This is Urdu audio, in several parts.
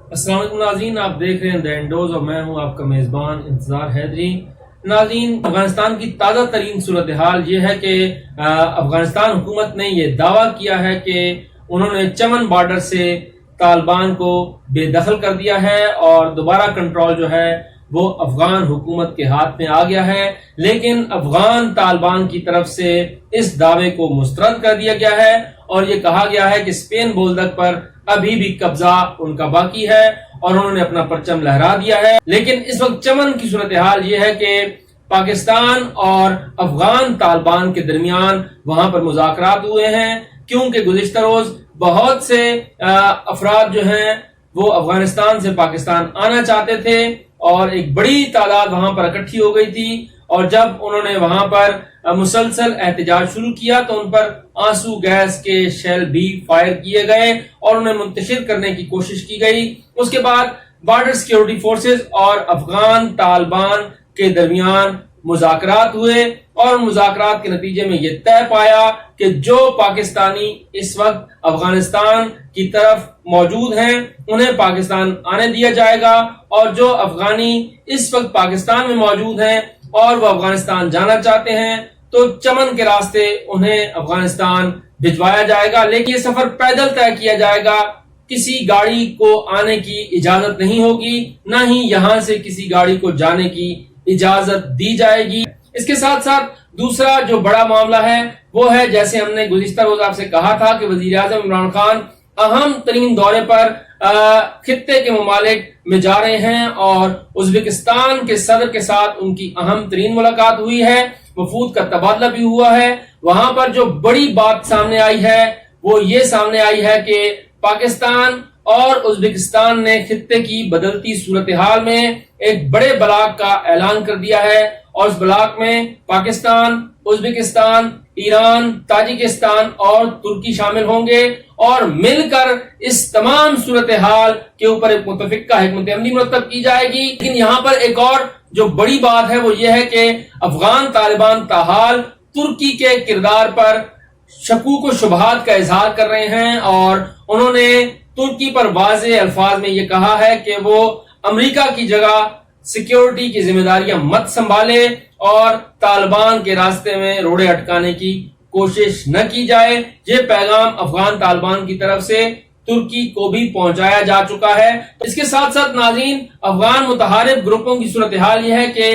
السلام علیکم ناظرین، آپ دیکھ رہے ہیں دی انڈوز اور میں ہوں آپ کا میزبان انتظار حیدری۔ ناظرین، افغانستان کی تازہ ترین صورتحال یہ ہے کہ افغانستان حکومت نے یہ دعویٰ کیا ہے کہ انہوں نے چمن بارڈر سے طالبان کو بے دخل کر دیا ہے اور دوبارہ کنٹرول جو ہے وہ افغان حکومت کے ہاتھ میں آ گیا ہے، لیکن افغان طالبان کی طرف سے اس دعوے کو مسترد کر دیا گیا ہے اور یہ کہا گیا ہے کہ اسپین بولدک پر ابھی بھی قبضہ ان کا باقی ہے اور انہوں نے اپنا پرچم لہرا دیا ہے۔ لیکن اس وقت چمن کی صورتحال یہ ہے کہ پاکستان اور افغان طالبان کے درمیان وہاں پر مذاکرات ہوئے ہیں، کیونکہ گزشتہ روز بہت سے افراد جو ہیں وہ افغانستان سے پاکستان آنا چاہتے تھے اور ایک بڑی تعداد وہاں پر اکٹھی ہو گئی تھی، اور جب انہوں نے وہاں پر مسلسل احتجاج شروع کیا تو ان پر آنسو گیس کے شیل بھی فائر کیے گئے اور انہیں منتشر کرنے کی کوشش کی گئی۔ اس کے بعد بارڈر سیکیورٹی فورسز اور افغان طالبان کے درمیان مذاکرات ہوئے اور مذاکرات کے نتیجے میں یہ طے پایا کہ جو پاکستانی اس وقت افغانستان کی طرف موجود ہیں انہیں پاکستان آنے دیا جائے گا، اور جو افغانی اس وقت پاکستان میں موجود ہیں اور وہ افغانستان جانا چاہتے ہیں تو چمن کے راستے انہیں افغانستان بھجوایا جائے گا، لیکن یہ سفر پیدل طے کیا جائے گا، کسی گاڑی کو آنے کی اجازت نہیں ہوگی، نہ ہی یہاں سے کسی گاڑی کو جانے کی اجازت دی جائے گی۔ اس کے ساتھ ساتھ دوسرا جو بڑا معاملہ ہے وہ ہے، جیسے ہم نے گزشتہ روز آپ سے کہا تھا کہ وزیر اعظم عمران خان اہم ترین دورے پر خطے کے ممالک میں جا رہے ہیں اور ازبکستان کے صدر کے ساتھ ان کی اہم ترین ملاقات ہوئی ہے، وفود کا تبادلہ بھی ہوا ہے۔ وہاں پر جو بڑی بات سامنے آئی ہے وہ یہ سامنے آئی ہے کہ پاکستان اور ازبکستان نے خطے کی بدلتی صورتحال میں ایک بڑے بلاک کا اعلان کر دیا ہے، اور اس بلاک میں پاکستان، ازبکستان، ایران، تاجکستان اور ترکی شامل ہوں گے، اور مل کر اس تمام صورتحال کے اوپر ایک متفقہ حکمت عملی مرتب کی جائے گی۔ لیکن یہاں پر ایک اور جو بڑی بات ہے وہ یہ ہے کہ افغان طالبان تاحال ترکی کے کردار پر شکوک و شبہات کا اظہار کر رہے ہیں، اور انہوں نے ترکی پر واضح الفاظ میں یہ کہا ہے کہ وہ امریکہ کی جگہ سیکیورٹی کی ذمہ داریاں مت سنبھالے اور طالبان کے راستے میں روڑے اٹکانے کی کوشش نہ کی جائے۔ یہ پیغام افغان طالبان کی طرف سے ترکی کو بھی پہنچایا جا چکا ہے۔ اس کے ساتھ ساتھ ناظرین، افغان متحارب گروپوں کی صورتحال یہ ہے کہ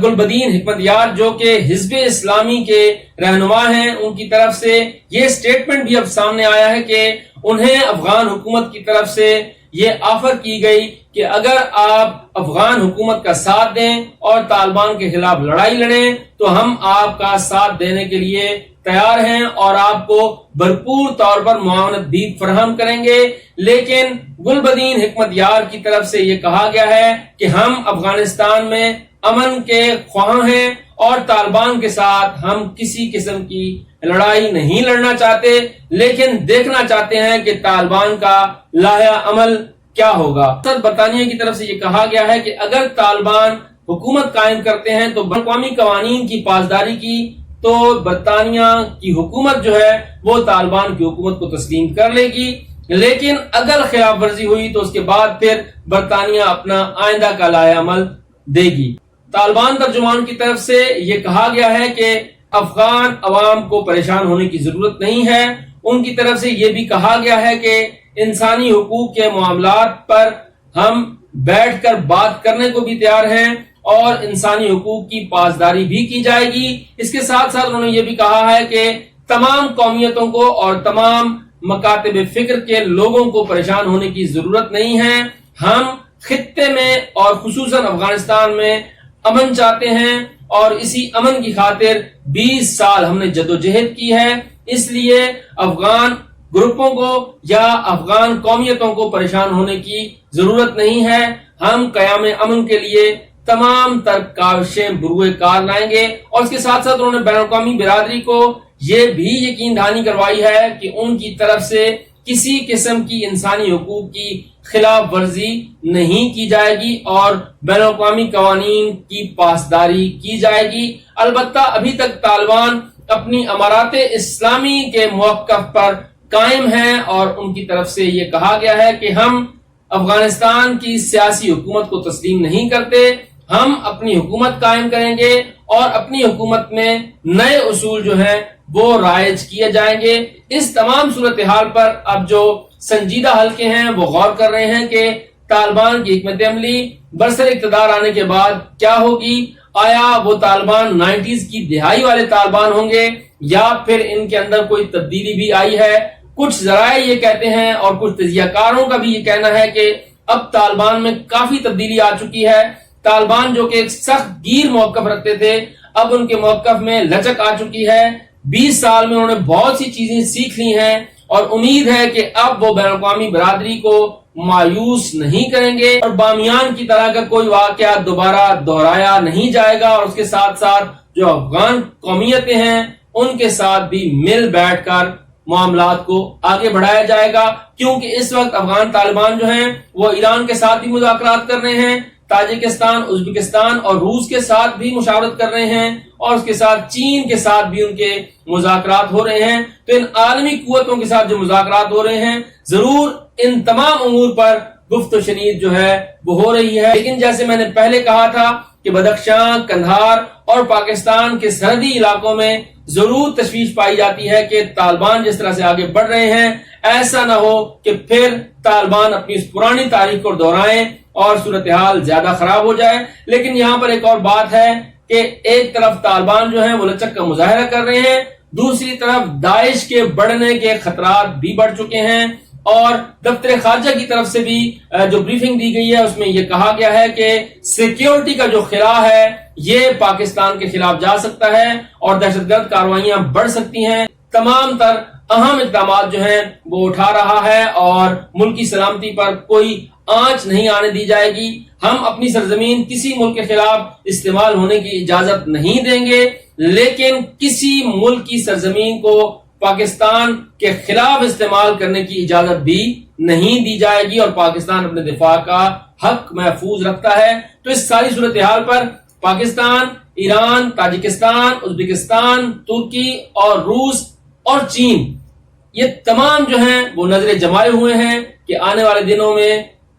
گلبدین حکمت یار جو کہ حزب اسلامی کے رہنما ہیں، ان کی طرف سے یہ سٹیٹمنٹ بھی اب سامنے آیا ہے کہ انہیں افغان حکومت کی طرف سے یہ آفر کی گئی کہ اگر آپ افغان حکومت کا ساتھ دیں اور طالبان کے خلاف لڑائی لڑیں تو ہم آپ کا ساتھ دینے کے لیے تیار ہیں اور آپ کو بھرپور طور پر معاونت بھی فراہم کریں گے۔ لیکن گلبدین حکمت یار کی طرف سے یہ کہا گیا ہے کہ ہم افغانستان میں امن کے خواہاں ہیں اور طالبان کے ساتھ ہم کسی قسم کی لڑائی نہیں لڑنا چاہتے، لیکن دیکھنا چاہتے ہیں کہ طالبان کا لاہے عمل کیا ہوگا۔ برطانیہ کی طرف سے یہ کہا گیا ہے کہ اگر طالبان حکومت قائم کرتے ہیں تو بین الاقوامی قوانین کی پاسداری کی تو برطانیہ کی حکومت جو ہے وہ طالبان کی حکومت کو تسلیم کر لے گی، لیکن اگر خلاف ورزی ہوئی تو اس کے بعد پھر برطانیہ اپنا آئندہ کا لاہے عمل دے گی۔ طالبان ترجمان کی طرف سے یہ کہا گیا ہے کہ افغان عوام کو پریشان ہونے کی ضرورت نہیں ہے۔ ان کی طرف سے یہ بھی کہا گیا ہے کہ انسانی حقوق کے معاملات پر ہم بیٹھ کر بات کرنے کو بھی تیار ہیں اور انسانی حقوق کی پاسداری بھی کی جائے گی۔ اس کے ساتھ ساتھ انہوں نے یہ بھی کہا ہے کہ تمام قومیتوں کو اور تمام مکاتب فکر کے لوگوں کو پریشان ہونے کی ضرورت نہیں ہے۔ ہم خطے میں اور خصوصاً افغانستان میں امن چاہتے ہیں اور اسی امن کی خاطر 20 سال ہم نے جدوجہد کی ہے، اس لیے افغان گروپوں کو یا افغان قومیتوں کو پریشان ہونے کی ضرورت نہیں ہے۔ ہم قیام امن کے لیے تمام تر کاوشیں بروئے کار لائیں گے، اور اس کے ساتھ ساتھ انہوں نے بین الاقوامی برادری کو یہ بھی یقین دہانی کروائی ہے کہ ان کی طرف سے کسی قسم کی انسانی حقوق کی خلاف ورزی نہیں کی جائے گی اور بین الاقوامی قوانین کی پاسداری کی جائے گی۔ البتہ ابھی تک طالبان اپنی امارات اسلامی کے موقف پر قائم ہیں اور ان کی طرف سے یہ کہا گیا ہے کہ ہم افغانستان کی سیاسی حکومت کو تسلیم نہیں کرتے، ہم اپنی حکومت قائم کریں گے اور اپنی حکومت میں نئے اصول جو ہیں وہ رائج کیے جائیں گے۔ اس تمام صورتحال پر اب جو سنجیدہ حلقے ہیں وہ غور کر رہے ہیں کہ طالبان کی حکمت عملی برسر اقتدار آنے کے بعد کیا ہوگی۔ آیا وہ طالبان 90s کی دہائی والے طالبان ہوں گے یا پھر ان کے اندر کوئی تبدیلی بھی آئی ہے؟ کچھ ذرائع یہ کہتے ہیں اور کچھ تجزیہ کاروں کا بھی یہ کہنا ہے کہ اب طالبان میں کافی تبدیلی آ چکی ہے۔ طالبان جو کہ ایک سخت گیر موقف رکھتے تھے، اب ان کے موقف میں لچک آ چکی ہے۔ 20 سال میں انہوں نے بہت سی چیزیں سیکھ لی ہیں اور امید ہے کہ اب وہ بین الاقوامی برادری کو مایوس نہیں کریں گے اور بامیان کی طرح کا کوئی واقعہ دوبارہ دہرایا نہیں جائے گا، اور اس کے ساتھ ساتھ جو افغان قومیتیں ہیں ان کے ساتھ بھی مل بیٹھ کر معاملات کو آگے بڑھایا جائے گا، کیونکہ اس وقت افغان طالبان جو ہیں وہ ایران کے ساتھ بھی مذاکرات کر رہے ہیں، تاجکستان، ازبکستان اور روس کے ساتھ بھی مشاورت کر رہے ہیں، اور اس کے ساتھ چین کے ساتھ بھی ان کے مذاکرات ہو رہے ہیں۔ تو ان عالمی قوتوں کے ساتھ جو مذاکرات ہو رہے ہیں، ضرور ان تمام امور پر گفت و شنید جو ہے وہ ہو رہی ہے، لیکن جیسے میں نے پہلے کہا تھا کہ بدخشان، قندھار اور پاکستان کے سرحدی علاقوں میں ضرور تشویش پائی جاتی ہے کہ طالبان جس طرح سے آگے بڑھ رہے ہیں ایسا نہ ہو کہ پھر طالبان اپنی اس پرانی تاریخ کو دہرائیں اور صورتحال زیادہ خراب ہو جائے۔ لیکن یہاں پر ایک اور بات ہے کہ ایک طرف طالبان جو ہیں وہ لچک کا مظاہرہ کر رہے ہیں، دوسری طرف داعش کے بڑھنے کے خطرات بھی بڑھ چکے ہیں، اور دفتر خارجہ کی طرف سے بھی جو بریفنگ دی گئی ہے اس میں یہ کہا گیا ہے کہ سیکیورٹی کا جو خلا ہے یہ پاکستان کے خلاف جا سکتا ہے اور دہشت گرد کارروائیاں بڑھ سکتی ہیں۔ تمام تر اہم اقدامات جو ہیں وہ اٹھا رہا ہے اور ملکی سلامتی پر کوئی آنچ نہیں آنے دی جائے گی۔ ہم اپنی سرزمین کسی ملک کے خلاف استعمال ہونے کی اجازت نہیں دیں گے، لیکن کسی ملک کی سرزمین کو پاکستان کے خلاف استعمال کرنے کی اجازت بھی نہیں دی جائے گی، اور پاکستان اپنے دفاع کا حق محفوظ رکھتا ہے۔ تو اس ساری صورتحال پر پاکستان، ایران، تاجکستان، ازبکستان، ترکی اور روس اور چین یہ تمام جو ہیں وہ نظریں جمائے ہوئے ہیں کہ آنے والے دنوں میں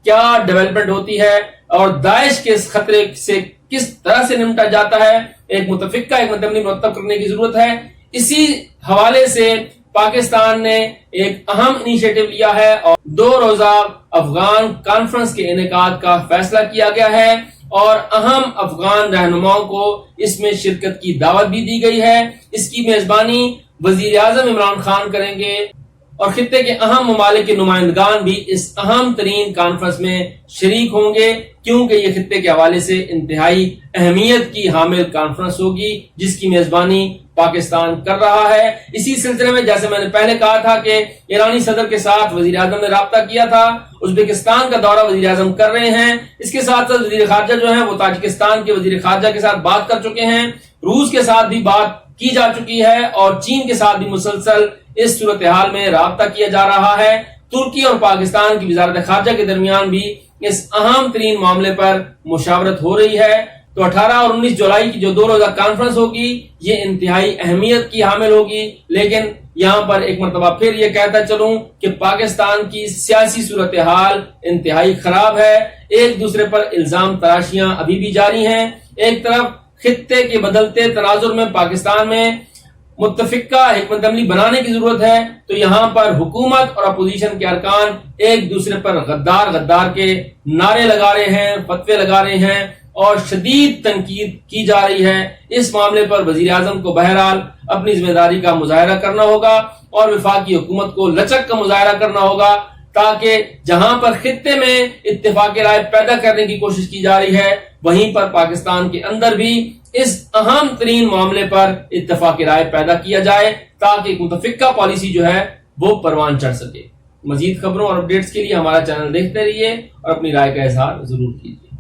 کیا ڈیولپمنٹ ہوتی ہے اور داعش کے اس خطرے سے کس طرح سے نمٹا جاتا ہے۔ ایک متفقہ ایک مدنی مرتب کرنے کی ضرورت ہے۔ اسی حوالے سے پاکستان نے ایک اہم انیشیٹو لیا ہے اور 2 روزہ افغان کانفرنس کے انعقاد کا فیصلہ کیا گیا ہے، اور اہم افغان رہنماؤں کو اس میں شرکت کی دعوت بھی دی گئی ہے۔ اس کی میزبانی وزیر اعظم عمران خان کریں گے، اور خطے کے اہم ممالک کے نمائندگان بھی اس اہم ترین کانفرنس میں شریک ہوں گے، کیونکہ یہ خطے کے حوالے سے انتہائی اہمیت کی حامل کانفرنس ہوگی جس کی میزبانی پاکستان کر رہا ہے۔ اسی سلسلے میں جیسے میں نے پہلے کہا تھا کہ ایرانی صدر کے ساتھ وزیر اعظم نے رابطہ کیا تھا، ازبکستان کا دورہ وزیر اعظم کر رہے ہیں، اس کے ساتھ ساتھ وزیر خارجہ جو ہیں وہ تاجکستان کے وزیر خارجہ کے ساتھ بات کر چکے ہیں، روس کے ساتھ بھی بات کی جا چکی ہے، اور چین کے ساتھ بھی مسلسل اس صورتحال میں رابطہ کیا جا رہا ہے۔ ترکی اور پاکستان کی وزارت خارجہ کے درمیان بھی اس اہم ترین معاملے پر مشاورت ہو رہی ہے۔ تو 18 اور 19 جولائی کی جو 2 روزہ کانفرنس ہوگی یہ انتہائی اہمیت کی حامل ہوگی، لیکن یہاں پر ایک مرتبہ پھر یہ کہتا چلوں کہ پاکستان کی سیاسی صورتحال انتہائی خراب ہے۔ ایک دوسرے پر الزام تراشیاں ابھی بھی جاری ہیں۔ ایک طرف خطے کے بدلتے تناظر میں پاکستان میں متفقہ حکمت عملی بنانے کی ضرورت ہے، تو یہاں پر حکومت اور اپوزیشن کے ارکان ایک دوسرے پر غدار کے نعرے لگا رہے ہیں، فتوے لگا رہے ہیں اور شدید تنقید کی جا رہی ہے۔ اس معاملے پر وزیر اعظم کو بہرحال اپنی ذمہ داری کا مظاہرہ کرنا ہوگا اور وفاقی حکومت کو لچک کا مظاہرہ کرنا ہوگا، تاکہ جہاں پر خطے میں اتفاق رائے پیدا کرنے کی کوشش کی جا رہی ہے وہیں پر پاکستان کے اندر بھی اس اہم ترین معاملے پر اتفاق رائے پیدا کیا جائے، تاکہ ایک متفقہ پالیسی جو ہے وہ پروان چڑھ سکے۔ مزید خبروں اور اپڈیٹس کے لیے ہمارا چینل دیکھتے رہیے اور اپنی رائے کا اظہار ضرور کیجیے۔